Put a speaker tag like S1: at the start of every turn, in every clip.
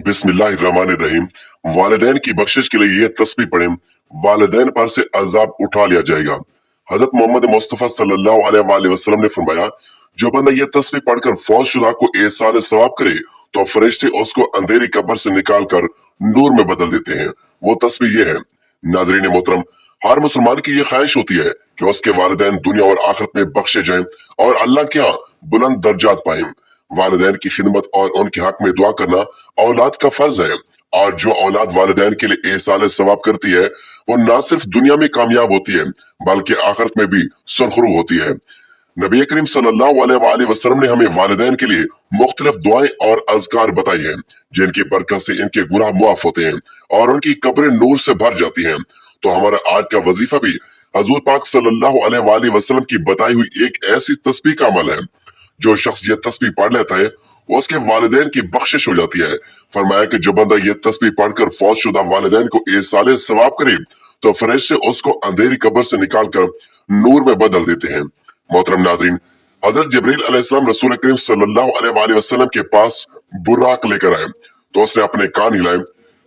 S1: बिस्मिल्लाहिर्रहमानिर्रहीम। वालिदैन की बख्शिश के लिए ये तस्बीह पढ़ें, वालिदैन पर से अजाब उठा लिया जाएगा। हजरत मोहम्मद मुस्तफ़ा सल्लल्लाहु अलैहि वसल्लम ने फरमाया, जो बंदा ये तस्बीह पढ़कर फौज शुदा को एहसान सवाब करे तो फरिश्ते उसको अंधेरी कब्र से निकाल कर नूर में बदल देते हैं। वो तस्बीह ये है। नाजरीन मोहतरम, हर मुसलमान की ये ख्वाहिश होती है कि उसके वालिदैन दुनिया और आखिरत में बख्शे जाएं और अल्लाह के यहाँ बुलंद दर्जात पाएं। वालिदैन की खिदमत और उनके हक में दुआ करना औलाद का फर्ज है, और जो औलाद वालिदैन के लिए एहसान सवाब करती है वो न सिर्फ दुनिया में कामयाब होती है बल्कि आखिरत में भी सुरखरू होती है। नबी करीम सल्लल्लाहु अलैहि वसल्लम ने हमें वालिदैन के लिए मुख्तलिफ दुआएं और अज़कार बताई हैं, जिनकी बरकत से इनके गुनाह मुआफ होते हैं और उनकी कब्रें नूर से भर जाती हैं। तो हमारा आज का वजीफा भी हजूर पाक सल्लल्लाहु अलैहि वसल्लम की बताई हुई एक ऐसी तस्बीह का अमल है। जो शख्स ये तस्बीह पढ़ लेता है वो उसके वालिदैन की बख्शिश हो जाती है। फरमाया कि जो बंदा ये तस्बीह पढ़कर फौज शुदा वालिदैन को एहसान सवाब करे तो फरिश्ते उसको अंधेरी कब्र से निकाल कर नूर में बदल देते हैं। मोहतरम नाजरीन, हजरत जिब्रील अलैहिस्सलाम रसूल करीम सल्लल्लाहु अलैहि वसल्लम के पास बुर्राक लेकर आए तो उसने अपने कान हिलाए।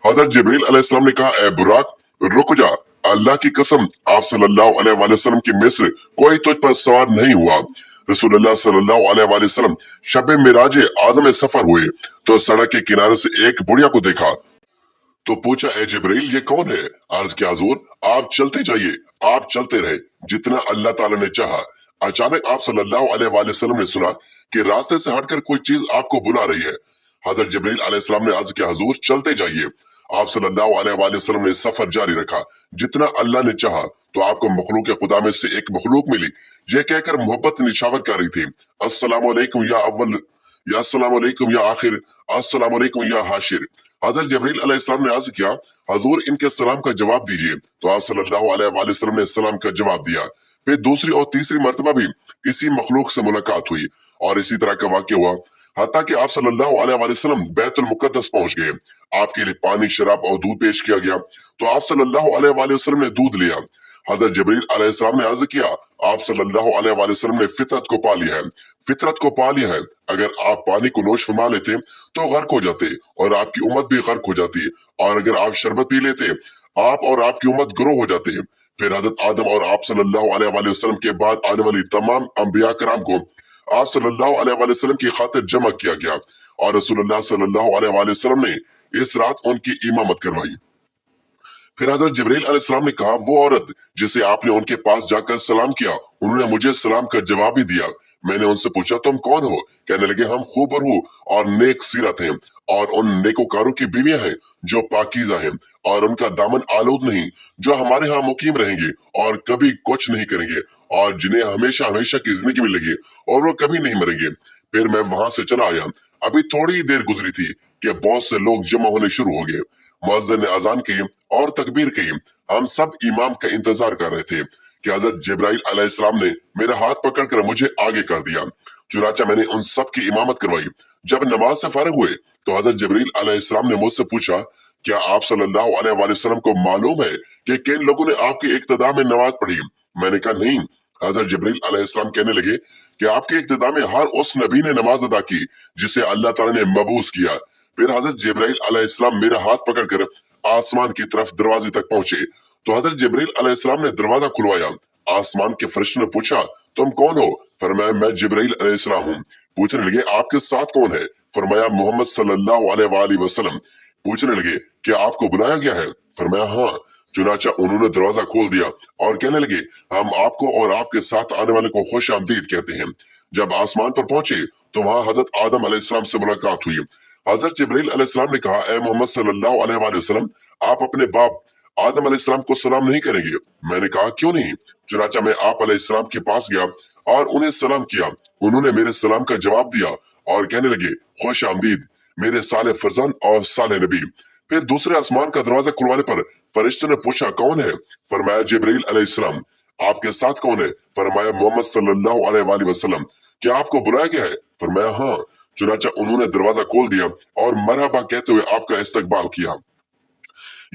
S1: हजरत जिब्रील अलैहिस्सलाम ने कहा, ए बुर्राक, रुक जा, अल्लाह की कसम आप सल्लल्लाहु अलैहि वसल्लम की मिस्र कोई तुझ पर सवार नहीं हुआ। रसूलुल्लाह सल्लल्लाहु अलैहि वसल्लम शब मिराज आज़म में सफर हुए तो सड़क के किनारे से एक बुढ़िया को देखा तो पूछा, ए जिब्रील, ये कौन है? अर्ज किया, हुजूर आप चलते जाइए, आप चलते रहे जितना अल्लाह ताला ने चाहा। अचानक आप सल्लल्लाहु अलैहि वसल्लम ने सुना कि रास्ते से हटकर कोई चीज आपको बुला रही है। हजरत जिब्रील अलैहिस्सलाम ने अर्ज किया, हुजूर चलते जाइए। आप सल्लल्लाहु अलैहि वसल्लम ने सफर जारी रखा जितना अल्लाह ने चाहा तो आपको मखलूक खुदा में से एक मखलूक मिली। ये कहकर मोहब्बत निशावर कर रही थी, अस्सलामु अलैकुम या अव्वल, या अस्सलामु अलैकुम या आखिर, अस्सलामु अलैकुम या हाशिर। हजरत जबरील अलैहिस्सलाम ने अर्ज किया, हजूर इनके सलाम का जवाब दीजिए। तो आप सल्लल्लाहु अलैहि वसल्लम ने सलाम का जवाब दिया। फिर दूसरी और तीसरी मर्तबा भी इसी मखलूक से मुलाकात हुई और इसी तरह का वाक्य हुआ, हत्ता कि आप सल्लल्लाहु अलैहि वसल्लम बैतुल मुकद्दस पहुंच गए। आपके लिए पानी, शराब और दूध पेश किया गया तो आप सल्लल्लाहु अलैहि वसल्लम ने दूध लिया। हजरत जबरील अलैहिस्सलाम ने अर्ज किया, आप सल्लल्लाहु अलैहि वसल्लम ने फितरत को पा लिया है, फितरत को पा लिया है। अगर आप पानी को नोश फरमा लेते तो गर्क हो जाते और आपकी उम्मत भी गर्क हो जाती, और अगर आप शरबत पी लेते आप और आपकी उम्मत ग्रो हो जाते। फिर हजरत आदम और आप सल्लल्लाहु अलैहि वसल्लम के बाद आने वाली तमाम अंबिया कराम को आप सल्लल्लाहु अलैहि वसल्लम की खातिर जमा किया गया और रसूलुल्लाह सल्लल्लाहु अलैहि वसल्लम ने इस रात उनकी इमामत करवाई। फिर हजरत जिब्रील अलैहिस्सलाम ने कहा, वो औरत जिसे आपने उनके पास जाकर सलाम किया उन्होंने मुझे सलाम का जवाब ही दिया। मैंने उनसे पूछा, तुम कौन हो? कहने लगे, हम खूबरू और नेक सीरत हैं और उन नेकोकारों की बीवियां हैं जो पाकीज़ा हैं और उनका दामन आलूद नहीं, जो हमारे यहाँ मुकीम रहेंगे और कभी कुछ नहीं करेंगे और जिन्हें हमेशा हमेशा की जिंदगी मिलेगी और वो कभी नहीं मरेंगे। फिर मैं वहां से चला आया। अभी थोड़ी ही देर गुजरी थी कि बहुत से लोग जमा होने शुरू हो गए। मुअज्जिन ने अजान की और तकबीर की। हम सब इमाम का इंतजार कर रहे थे कि हजरत जिब्राइल अलैहिस्सलाम ने मेरा हाथ पकड़कर मुझे आगे कर दिया। चुनाचा मैंने उन सब की इमामत करवाई। जब नमाज से फारिग हुए तो हजरत जिब्रील अलैहिस्सलाम ने मुझसे पूछा, क्या आप सल्लल्लाहु अलैहि वसल्लम को मालूम है कि किन लोगों ने आपकी इक्तिदा में नमाज पढ़ी? मैंने कहा, नहीं। हजरत जिब्रील अलैहिस्सलाम कहने लगे कि आपके इक्तिदा में हर उस नबी ने नमाज अदा की जिसे अल्लाह ताला ने मबूस किया। फिर हजरत जिब्राइल अलैहिस्सलाम मेरा हाथ पकड़कर आसमान की तरफ दरवाजे तक पहुंचे तो हजरत जिब्राइल अलैहिस्सलाम ने दरवाजा खुलवाया। आसमान के फरिश्ते ने पूछा, तुम कौन हो? फरमाया, मैं जिब्राइल अलैहिस्सलाम हूँ। पूछने लगे, आपके साथ कौन है? फरमाया, मोहम्मद सल्लल्लाहु अलैहि वसल्लम। पूछने लगे, क्या आपको बुलाया गया है? फरमाया, हाँ। चुनाचा उन्होंने दरवाजा खोल दिया और कहने लगे, हम आपको और आपके साथ आने वाले को खुश आमदीद कहते हैं। जब आसमान पर पहुंचे तो वहां हजरत आदम अलैहिस्सलाम से मुलाकात हुई। हजरत जिब्रील अलैहिस्सलाम ने कहा, ए मोहम्मद सल्लल्लाहु अलैहि वसल्लम, आप अपने बाप आदम अलैहिस्सलाम को सलाम नहीं करेंगे? मैंने कहा, क्यों नहीं? चुनाचा मैं आप अलैहिस्सलाम के पास गया और उन्हें सलाम किया। उन्होंने मेरे सलाम का जवाब दिया और कहने लगे, खुश आमदीद मेरे साले फरजंद और साले नबी। फिर दूसरे आसमान का दरवाजा खुलवाने पर फरिश्ते ने पूछा, कौन है? फरमाया, जिब्रील अलैहिस्सलाम। आपके साथ कौन है? फरमाया, मोहम्मद सल्लल्लाहु अलैहि वसल्लम। क्या आपको बुलाया गया है? फरमाया, हाँ। चुनाचा उन्होंने दरवाजा खोल दिया और मरहबा कहते हुए आपका इस्तकबाल किया।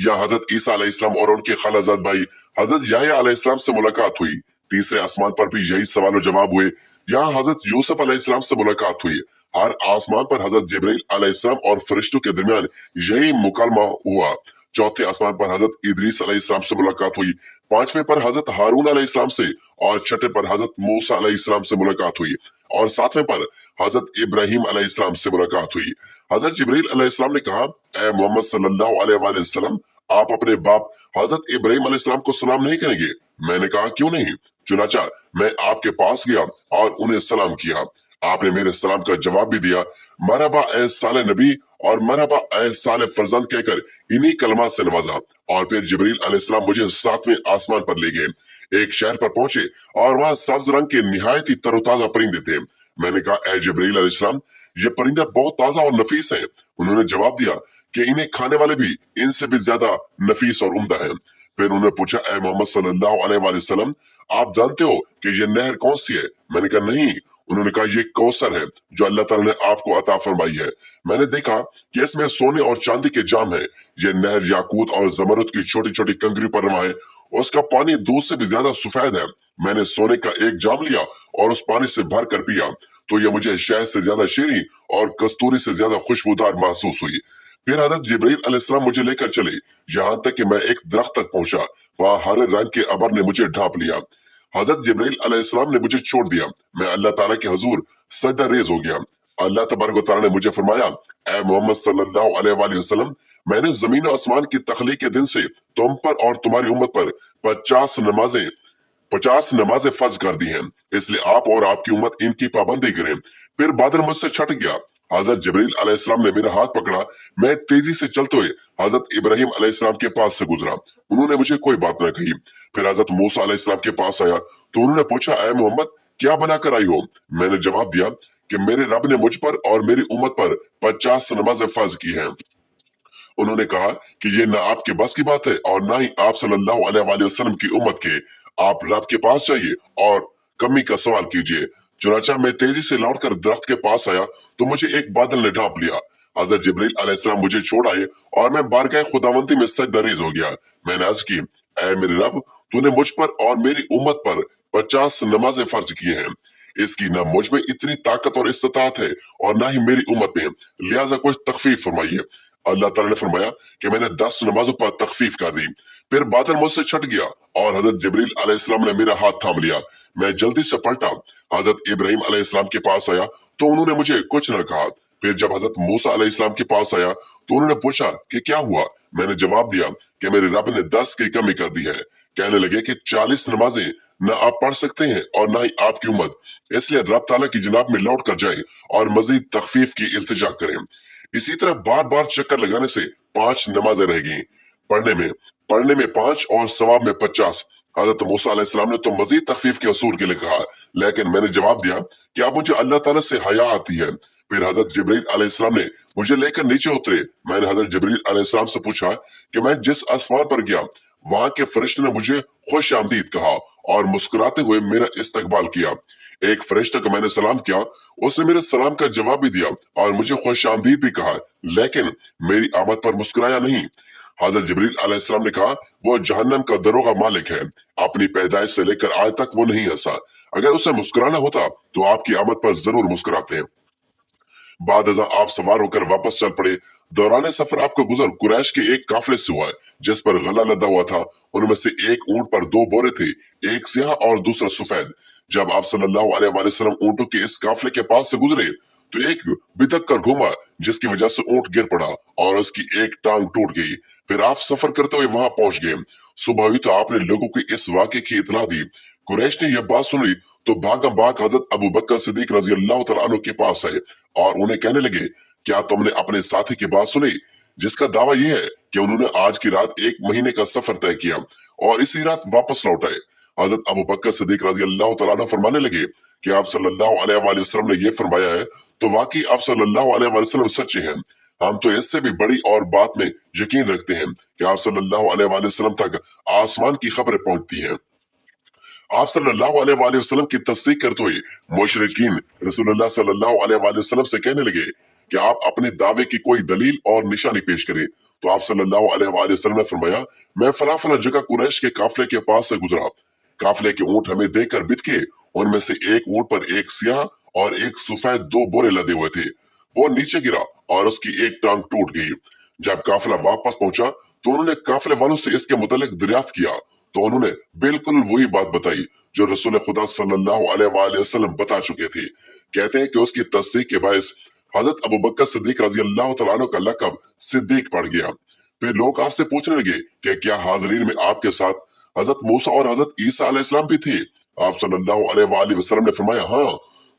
S1: या हजरत ईसा अलैहिस्सलाम और उनके खालाजाद भाई हजरत याह्या अलैहिस्सलाम से मुलाकात हुई। तीसरे आसमान पर भी यही सवाल और जवाब हुए। यहाँ हजरत यूसुफ अलैहिस्सलाम से मुलाकात हुई। हर आसमान पर हजरत जिब्रील अलैहिस्सलाम और फरिश्तों के दरमियान यही मुकालमा हुआ। चौथे आसमान पर हजरत इदरीस अलैहिस्सलाम से मुलाकात हुई। पांचवें पर हजरत हारून अलैहिस्सलाम से और छठे पर हजरत मूसा अलैहिस्सलाम से मुलाकात हुई और सातवें पर हजरत इब्राहिम अलैहिस्सलाम से मुलाकात हुई। हजरत जिब्रील अलैहिस्सलाम ने कहा, ए मोहम्मद सल्लल्लाहु अलैहि वसल्लम, आप अपने बाप हजरत इब्राहिम अलैहिस्सलाम को सलाम नहीं करेंगे? मैंने कहा, क्यों नहीं? चुनाचा मैं आपके पास गया और उन्हें सलाम किया। आपने मेरे सलाम का जवाब भी दिया। मरहबा ए साले नबी और मरहबा ए साले फरजंद कहकर इन्हीं कलमात से नवाजा और फिर जिब्रील अलैहिस्सलाम मुझे सातवें आसमान पर ले गए। एक शहर पर पहुंचे और वहां सब्ज रंग के निहायत ही तरोताजा परिंदे थे। मैंने कहा, ए जिब्रील अलैहिस्सलाम, ये परिंदे बहुत ताजा और नफीस हैं। उन्होंने जवाब दिया कि इन्हें खाने वाले भी इनसे भी ज्यादा नफीस और उम्दा हैं। फिर उन्होंने पूछा, ए मोहम्मद सल्लल्लाहु अलैहि वसल्लम, आप जानते हो कि ये नहर कौन सी है? मैंने कहा, नहीं। उन्होंने कहा, ये कौसर है जो अल्लाह ताला ने आपको अता फरमाई है। मैंने देखा कि इसमें सोने और चांदी के जाम है। ये नहर याकूत और जमरुद की छोटी छोटी कंकरियों पर रमा है। उसका पानी दूध से भी ज्यादा सफेद है। मैंने सोने का एक जाम लिया और उस पानी से भर कर पिया तो ये मुझे शहद से ज्यादा शीरी और कस्तूरी से ज्यादा खुशबूदार महसूस हुई। फिर हजरत जिब्रील अलैहिस्सलाम मुझे लेकर चले यहाँ तक कि मैं एक दरख्त तक पहुंचा। वहां हरे रंग के अबर ने मुझे ढांप लिया। हजरत जिब्रील अलैहिस्सलाम ने मुझे छोड़ दिया। मैं अल्लाह ताला के हुजूर सजदा रेज हो गया। अल्लाह तबारक व तआला ने मुझे फरमाया, ए मोहम्मद सल्लल्लाहु अलैहि वसल्लम, मैंने जमीन और आसमान की तखलीक के दिन से तुम पर और तुम्हारी उम्मत पर 50 नमाजें फर्ज कर दी हैं, इसलिए आप और आपकी उम्मत इनकी पाबंदी करें। फिर बादल मुझसे छट गया। हजरत जिब्रील अलैहिस्सलाम ने मेरा हाथ पकड़ा। मैं तेजी से चलते हुए हजरत इब्राहिम अलैहिस्सलाम के पास से गुजरा। उन्होंने मुझे कोई बात न कही। फिर हजरत मूसा अलैहिस्सलाम के पास आया तो उन्होंने पूछा, ए मोहम्मद, क्या बनाकर आई हो? मैंने जवाब दिया कि मेरे रब ने मुझ पर और मेरी उम्मत पर 50 नमाजें फर्ज की हैं। उन्होंने कहा कि ये ना आपके बस की बात है और ना ही आप सल्लल्लाहु अलैहि वसल्लम की उम्मत के। आप रब के पास जाइए और कमी का सवाल कीजिए। चुनाचा मैं तेजी से लौटकर दरख्त के पास आया तो मुझे एक बादल ने ढांप लिया। हजरत जिब्रील अलैहिस्सलाम मुझे छोड़ आए और मैं बारगाह खुदावंदी में सजदरेज हो गया। मैंने अर्ज की, ऐ मेरे रब, तूने मुझ पर और मेरी उम्मत पर 50 नमाजें फर्ज की हैं। इसकी न मुझ में इतनी ताकत और इस्तात है और ना ही मेरी उम्मत में, लिहाजा कुछ तखफीफ फरमाइए। अल्लाह ताला ने फरमाया कि मैंने 10 नमाजों पर तखफीफ कर दी। फिर बादल मुझसे छट गया और हजरत जिब्रील अलैहिस्सलाम ने मेरा हाथ थाम लिया। मैं जल्दी से पलटा। हजरत इब्राहिम अलैहिस्सलाम के पास आया तो उन्होंने मुझे कुछ न कहा। फिर जब हजरत मूसा अलैहिस्सलाम के पास आया तो उन्होंने पूछा कि क्या हुआ? मैंने जवाब दिया कि मेरे रब ने 10 की कमी कर दी है। कहने लगे कि 40 नमाजें न आप पढ़ सकते हैं और न ही आपकी उम्मत, इसलिए रब ताला की जनाब में लौट कर जाए और मजीद तखफीफ की इल्तिजा करें। इसी तरह बार बार चक्कर लगाने से 5 नमाजें रह गई। पढ़ने में 5 और सवाब में 50। हजरत मूसा अलैहिस्सलाम ने तो मजीद तखफीफ के असूल के लिए कहा, लेकिन मैंने जवाब दिया कि अब मुझे अल्लाह ताला से हया आती है। फिर हजरत जिब्रील अलैहिस्सलाम ने मुझे लेकर नीचे उतरे। मैंने हजरत जिब्रील अलैहिस्सलाम से पूछा कि मैं जिस आसमान पर गया वहां के फरिश्ते ने मुझे खुश आमदीद कहा और मुस्कुराते हुए मेरा इस्तकबाल किया। एक फरिश्ते को मैंने सलाम किया, उसने मेरे सलाम का जवाब भी दिया और मुझे खुश आमदीद भी कहा, लेकिन मेरी आमद पर मुस्कुराया नहीं। हजरत जिब्रील अलैहिस्सलाम ने कहा, वो जहन्नम का दरोगा मालिक है, अपनी पैदाइश से लेकर आज तक वो नहीं हंसा। अगर उसे मुस्कुराना होता तो आपकी आमद पर जरूर मुस्कुराते हैं। बाद अज़ां आप सवार होकर वापस चल पड़े। दौरान सफर आपका गुजर कुरैश के एक काफिले से हुआ जिस पर गला लदा हुआ था। उनमें से एक ऊंट पर 2 बोरे थे, एक सियाह और दूसरा सफेद। जब आप सल्लल्लाहु अलैहि वसल्लम ऊंटों के इस काफिले के पास से गुजरे तो एक बिदक कर घूमा जिसकी वजह से ऊंट गिर पड़ा और उसकी एक टांग टूट गई। फिर आप सफर करते हुए वहां पहुंच गए। सुबह हुई तो आपने लोगों को इस वाक़े की इतला दी। कुरैश ने यह बात सुनी तो भागा भाग हजरत अबू बकर सिद्दीक रजी अल्लाह तआला अन्हु के पास आए और उन्हें कहने लगे, क्या तुमने अपने साथी की बात सुनी जिसका दावा यह है कि उन्होंने आज की रात 1 महीने का सफर तय किया और इसी रात वापस लौट आए? हजरत अबू बकर सिद्दीक रजी अल्लाह तआला अन्हु फरमाने लगे कि आप सल्लल्लाहु अलैहि वसल्लम ने यह फरमाया है तो वाकई आप सल्लल्लाहु अलैहि वसल्लम सच्चे हैं। हम तो इससे भी बड़ी और बात में यकीन रखते हैं कि आप सल्लल्लाहु अलैहि वसल्लम तक आसमान की खबरें पहुंचती हैं। आप सल्लल्लाहु अलैहि वसल्लम की तस्दीक करते हुए मुशरिकीन रसूलुल्लाह सल्लल्लाहु अलैहि वसल्लम से कहने लगे कि आप अपने दावे की कोई दलील और निशानी पेश करें। तो आप सल्लल्लाहु अलैहि वसल्लम ने फरमाया, मैं फला फला जगह कुरैश के काफिले के पास से गुजरा। काफिले के ऊंट हमें देखकर बिदके। उनमें से एक ऊंट पर एक सियाह और एक सफेद दो बोरे लदे हुए थे। वो नीचे गिरा और उसकी एक टांग टूट गई। जब काफिला वापस पहुंचा तो उन्होंने काफिले वालों से इसके मुतालिक दरियाफ्त किया तो उन्होंने बिल्कुल वही बात बताई जो रसूल खुदा सल्लल्लाहु अलैहि वसल्लम बता चुके थे। कहते हैं कि उसकी तस्दीक के बायस हजरत अबू बकर सिद्दीक रजी अल्लाह तआला अन्हु का लक़ब सिद्दीक पड़ गया। फिर लोग आपसे पूछने लगे कि क्या हाज़रीन में आपके साथ हजरत मूसा और हजरत ईसा अलैहिस्सलाम भी थे? आप सल्लल्लाहु अलैहि वसल्लम ने फरमाया हाँ।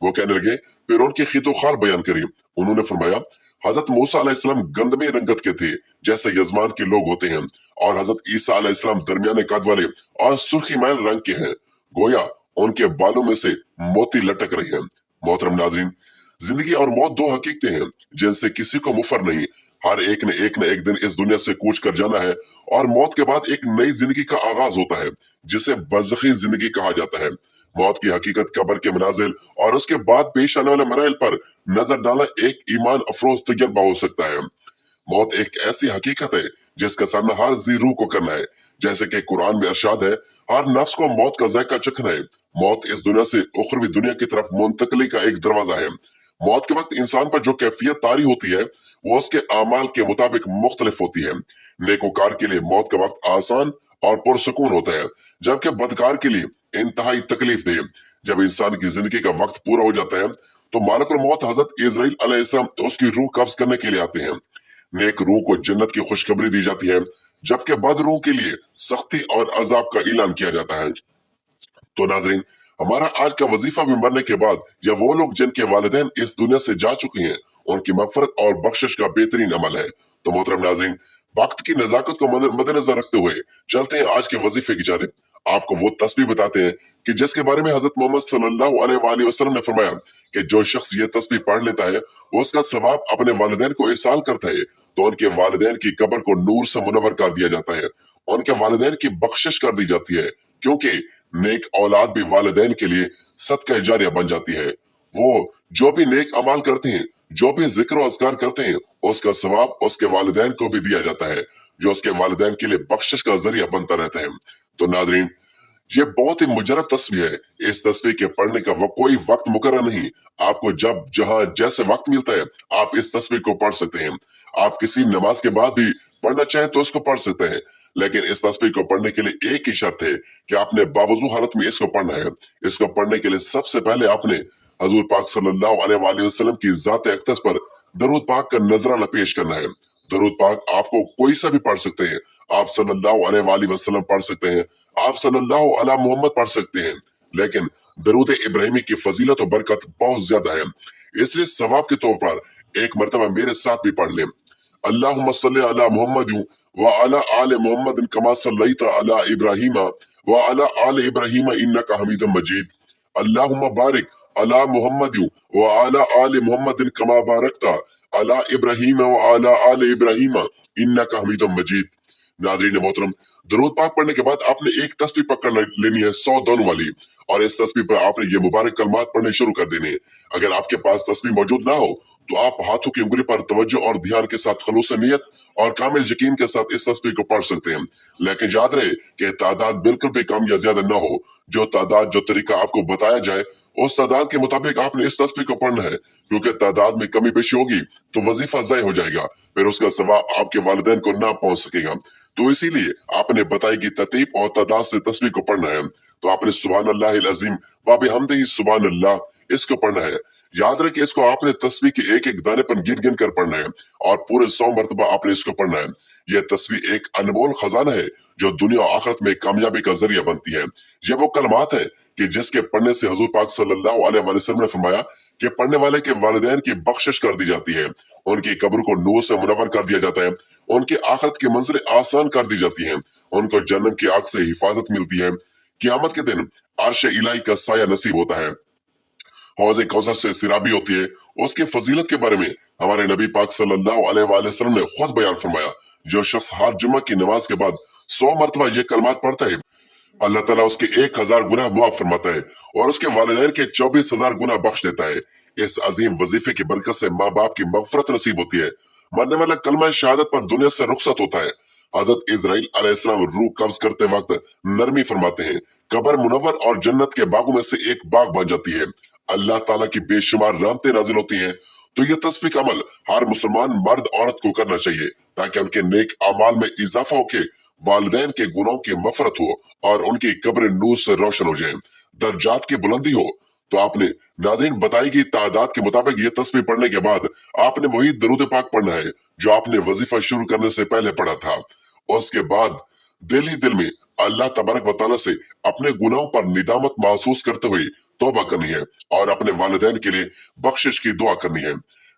S1: वो कहने लगे फिर उनकी खिदोखाल बयान करी। उन्होंने फरमाया हजरत मूसा अलैहिस्सलाम गंदमी रंगत के थे जैसे यजमान के लोग होते हैं, और हजरत ईसा अलैहिस्सलाम दरमियाने कद वाले और सुर्खी मैल रंग के हैं, गोया उनके बालों में से मोती लटक रहे हैं। मोहतरम नाजरीन, जिंदगी और मौत दो हकीकतें हैं जिनसे किसी को मुफर नहीं। हर एक ने एक दिन इस दुनिया से कूच कर जाना है और मौत के बाद एक नई जिंदगी का आगाज होता है जिसे बरज़खी जिंदगी कहा जाता है। मौत की हकीकत, कब्र के मनाजिल और उसके बाद पेश आने वाले मराइल पर नजर डालना एक ईमान अफरोज तजर्बा हो सकता है। मौत एक ऐसी हकीकत है जिसका सामना हर जी रूह को करना है। जैसे कि कुरान में इरशाद है, हर नफ्स को मौत का जायका चखना है। मौत इस दुनिया से उखरवी दुनिया की तरफ मुंतकली का एक दरवाजा है। मौत के वक्त इंसान पर जो कैफियत तारी होती है वो उसके आमाल के मुताबिक मुख्तलिफ होती है। नेकोकार के लिए मौत का वक्त आसान और पुरसकून होता है, जबकि बदकार के लिए इंतहाई तकलीफ दे। जब इंसान की जिंदगी का वक्त पूरा हो जाता है तो मालिकुल मौत हजरत इजराइल अलैहिस्सलाम उसकी रूह कब्ज करने के लिए आते हैं। नेक रूह को जन्नत की खुशखबरी दी जाती है, जबकि बद रूह के लिए सख्ती और अजाब का ऐलान किया जाता है। तो नाजरीन, हमारा आज का वजीफा भी मरने के बाद या वो लोग जिनके वालिदैन इस दुनिया से जा चुके हैं उनकी मगफरत और बख्शिश का बेहतरीन अमल है। तो मोहतरम नाजरीन, वक्त की नजाकत को मद्देनजर रखते हुए चलते हैं आज के वजीफे की जानिब। आपको वो तस्बीह बताते हैं कि जिसके बारे में हजरत मोहम्मद सल्लल्लाहु अलैहि वसल्लम ने फरमाया कि जो शख्स ये तस्बीह पढ़ लेता है उसका सवाब अपने वालिदैन को इरसाल करता है तो उनके वालिदैन की कब्र को नूर से मुनव्वर कर दिया जाता है, उनके वालिदैन की बख्शिश कर दी जाती है, क्योंकि नेक औलाद भी वालिदैन के लिए सदका जारिया बन जाती है। वो जो भी नेक अमाल करते हैं, जो भी जिक्र और अज़कार करते हैं, उसका सवाब उसके वालिदैन को भी दिया जाता है, जो उसके वालिदैन के लिए बख्शिश का जरिया बनता रहता है। तो नाजरीन, ये बहुत ही मुजरब तस्वीर है। इस तस्वीर के पढ़ने का कोई वक्त मुकर्रर नहीं। आपको जब जहां जैसे वक्त मिलता है आप इस तस्वीर को पढ़ सकते हैं। आप किसी नमाज के बाद भी पढ़ना चाहें तो इसको पढ़ सकते हैं, लेकिन इस तस्वीर को पढ़ने के लिए एक ही शर्त है कि आपने बावजू हालत में इसको पढ़ना है। इसको पढ़ने के लिए सबसे पहले आपने हजूर पाक सल्लल्लाहु अलैहि वसल्लम की जात अक़दस पर दरूद पाक का नजराना पेश करना है। दरूद पाक आपको कोई सा भी पढ़ सकते हैं। आप सल्लल्लाहु अलैहि वसल्लम पढ़ सकते हैं, आप सल्लल्लाहु अला मोहम्मद पढ़ सकते हैं, लेकिन दरूद इब्राहिमी की फजीलत और बरकत बहुत ज्यादा है। इसलिए सवाब के तौर पर एक मरतबा मेरे साथ भी पढ़ लें। अल्लाहुम्मा सल्ली अला मुहम्मद व अला आले मुहम्मद कमा सल्लैता अला इब्राहीम व अला आले इब्राहीम इन्नका हमीदुम मजीद। अल्लाहुम्मा बारिक अला मुहम्मद व अला आले मुहम्मद कमा बारकता अला इब्राहीम व अला आले इब्राहीम इन्नका हमीदुम मजीद। नाज़रीन मोहतरम, दरूद पाक पढ़ने के बाद आपने एक तस्बीह पकड़ लेनी है 100 दानों वाली, और इस तस्बीह पर आपने ये मुबारक कलमात पढ़ने शुरू कर देने। अगर आपके पास तस्बीह मौजूद ना हो तो आप हाथों की उंगली पर तवज्जो और ध्यान के साथ खलूस नियत और कामिल यकीन के साथ इस तस्बीह को पढ़ सकते हैं। लेकिन याद रहे कि तादाद बिल्कुल भी कम या ज्यादा ना हो। जो तादाद, जो तरीका आपको बताया जाए उस तादाद के मुताबिक आपने इस तस्बीह को पढ़ना है, क्योंकि तादाद में कमी पेशी होगी तो वजीफा ज़ाय हो जाएगा, फिर उसका सवाब आपके वालिदैन को ना पहुंच सकेगा। तो इसीलिए आपने बताई गई तरतीब और तादाद से तस्बीह को पढ़ना है। तो आपने सुभान अल्लाहिल अज़ीम व बिहम्दिही सुभान अल्लाह इसको पढ़ना है। याद रहे कि इसको आपने तस्बीह के एक एक दाने पर गिन गिन कर पढ़ना है और पूरे 100 मरतबा आपने इसको पढ़ना है। यह तस्बीह एक अनमोल खजाना है जो दुनिया और आखिरत में कामयाबी का जरिया बनती है। यह वो कलमात है कि जिसके पढ़ने से हजूर पाक सल्लल्लाहु अलैहि वसल्लम ने फरमाया कि पढ़ने वाले के वालिदैन की बख्शिश कर दी जाती है, उनकी कब्र को नूर से मुनव्वर कर दिया जाता है, उनकी आखिरत की मंजिलें आसान कर दी जाती हैं, उनको जन्नत की आग से हिफाजत मिलती है, क़यामत के दिन अर्श इलाही का साया नसीब होता है, हौज़ कौसर से सिराबी होती है। उसके फजीलत के बारे में हमारे नबी पाक सल्लल्लाहु अलैहि वसल्लम ने खुद बयान फरमाया, जो शख्स हर जुम्मा की नमाज के बाद 100 मरतबा ये कलमात पढ़ता है, अल्लाह ताला उसके 1000 गुनाह माफ फरमाता है और उसके वालिदैन के 24,000 गुनाह बख्श देता है। इस अजीम वजीफे की बरकत से माँ बाप की मगफरत नसीब होती है। मरने वाला कलमा शहादत पर दुनिया से रुखसत होता है। हजरत इजराइल अलैहिस्सलाम रूह कब्ज करते वक्त नरमी फरमाते हैं, कब्र मुनव्वर और जन्नत के बागों में से एक बाग बन जाती है। अल्लाह ताला की बेशुमार रहमतें नाजिल होती हैं। तो ये तस्बीह का अमल हर मुसलमान मर्द औरत को करना चाहिए ताकि उनके नेक अमाल में इजाफा होके वालिदैन के गुनाहों की मफरत हो और उनकी कब्र नूर से रोशन हो जाए, दर्जात की बुलंदी हो। तो आपने नाज़रीन बताई गई तादाद के मुताबिक ये तस्बीह पढ़ने के बाद आपने वही दरूद पाक पढ़ना है जो आपने वजीफा शुरू करने से पहले पढ़ा था। और उसके बाद दिल ही दिल में अल्लाह तबारक व तआला से अपने गुनाहों पर निदामत महसूस करते हुए तौबा करनी है और अपने वालिदैन के लिए बख्शिश की दुआ करनी है।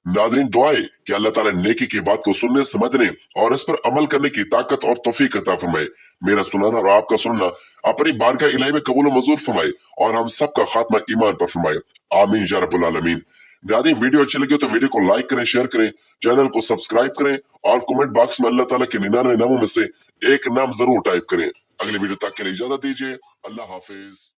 S1: नाजरीन दुआ है कि अल्लाह ताला नेकी की बात को सुनने, समझने और इस पर अमल करने की ताकत और तौफीक अता फरमाए। मेरा सुनाना और आपका सुनना अपनी बारगाह इलाही में कबूल व मंजूर फरमाए और हम सबका खात्मा ईमान पर फरमाए। आमीन या रब्बुल आलमीन। नाज़रीन वीडियो अच्छी लगी तो वीडियो को लाइक करें, शेयर करें, चैनल को सब्सक्राइब करें और कमेंट बॉक्स में अल्लाह ताला के 99 नामों में से एक नाम जरूर टाइप करें। अगली वीडियो तक के लिए इजाजत दीजिए। अल्लाह हाफिज।